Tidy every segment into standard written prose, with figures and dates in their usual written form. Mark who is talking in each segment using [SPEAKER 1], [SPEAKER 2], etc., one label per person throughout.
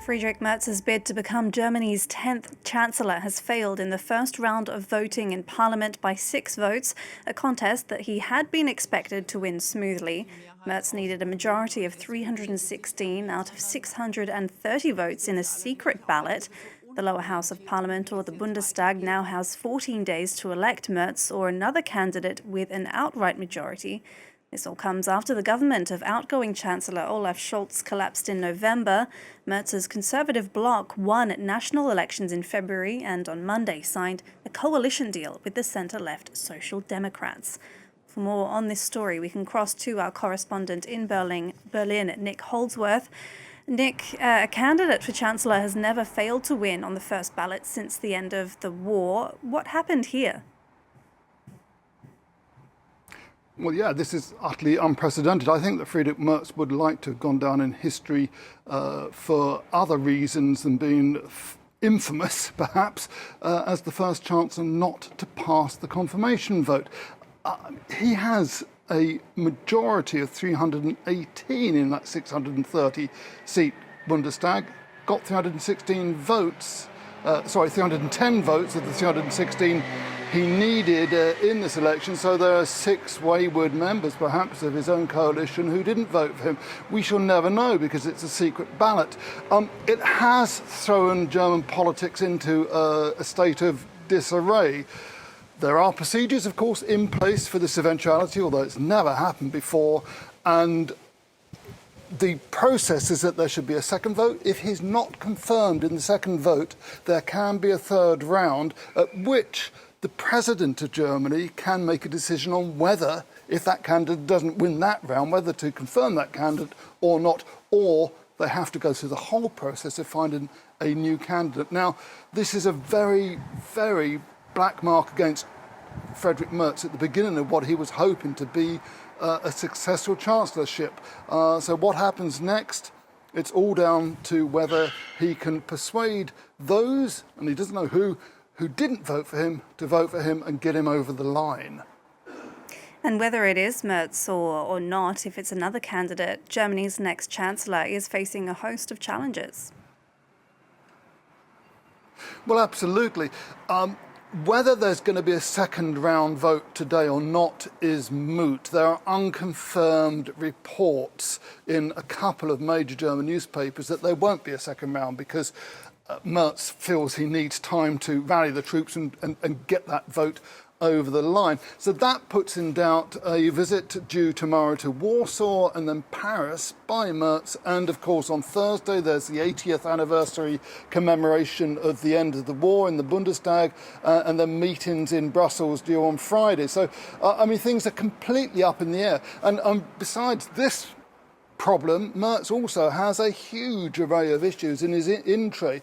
[SPEAKER 1] Friedrich Merz's bid to become Germany's 10th chancellor has failed in the first round of voting in parliament by 6 votes, a contest that he had been expected to win smoothly. Merz needed a majority of 316 out of 630 votes in a secret ballot. The lower house of parliament, or the Bundestag, now has 14 days to elect Merz or another candidate with an outright majority. This all comes after the government of outgoing Chancellor Olaf Scholz collapsed in November. Merz's Conservative bloc won national elections in February and on Monday signed a coalition deal with the centre-left Social Democrats. For more on this story, we can cross to our correspondent in Berlin, Nick Holdsworth. Nick, a candidate for Chancellor has never failed to win on the first ballot since the end of the war. What happened here?
[SPEAKER 2] Well, yeah, this is utterly unprecedented. I think that Friedrich Merz would like to have gone down in history for other reasons than being infamous, perhaps, as the first chancellor not to pass the confirmation vote. He has a majority of 318 in that 630-seat Bundestag, got 316 votes, 310 votes of the 316 he needed in this election, so there are 6 wayward members, perhaps, of his own coalition who didn't vote for him. We shall never know because it's a secret ballot. It has thrown German politics into a state of disarray. There are procedures, of course, in place for this eventuality, although it's never happened before, and the process is that there should be a second vote. If he's not confirmed in the second vote, there can be a third round at which the president of Germany can make a decision on whether, if that candidate doesn't win that round, whether to confirm that candidate or not, or they have to go through the whole process of finding a new candidate. Now, this is a very, very black mark against Friedrich Merz at the beginning of what he was hoping to be a successful chancellorship. So what happens next? It's all down to whether he can persuade those, and he doesn't know who didn't vote for him, to vote for him and get him over the line.
[SPEAKER 1] And whether it is Merz or not, if it's another candidate, Germany's next chancellor is facing a host of challenges.
[SPEAKER 2] Well, absolutely. Whether there's going to be a second round vote today or not is moot. There are unconfirmed reports in a couple of major German newspapers that there won't be a second round because Merz feels he needs time to rally the troops and get that vote over the line. So that puts in doubt a visit due tomorrow to Warsaw and then Paris by Merz. And of course, on Thursday, there's the 80th anniversary commemoration of the end of the war in the Bundestag, and then meetings in Brussels due on Friday. So, things are completely up in the air. And besides this problem, Merz also has a huge array of issues in his in-tray.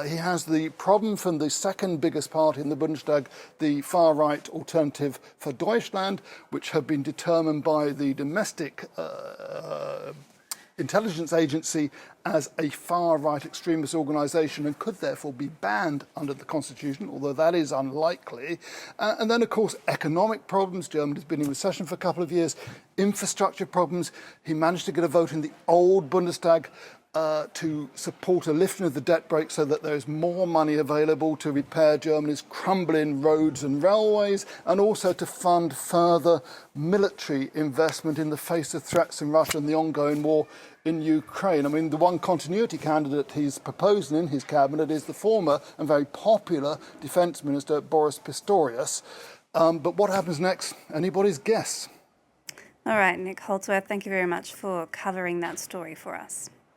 [SPEAKER 2] He has the problem from the second biggest party in the Bundestag, the far-right Alternative for Deutschland, which have been determined by the domestic intelligence agency as a far-right extremist organisation and could therefore be banned under the constitution, although that is unlikely. And then, of course, economic problems. Germany's been in recession for a couple of years. Infrastructure problems. He managed to get a vote in the old Bundestag to support a lifting of the debt brake so that there is more money available to repair Germany's crumbling roads and railways, and also to fund further military investment in the face of threats from Russia and the ongoing war in Ukraine. The one continuity candidate he's proposing in his cabinet is the former and very popular Defence Minister Boris Pistorius. But what happens next? Anybody's guess.
[SPEAKER 1] All right, Nick Holdsworth, thank you very much for covering that story for us.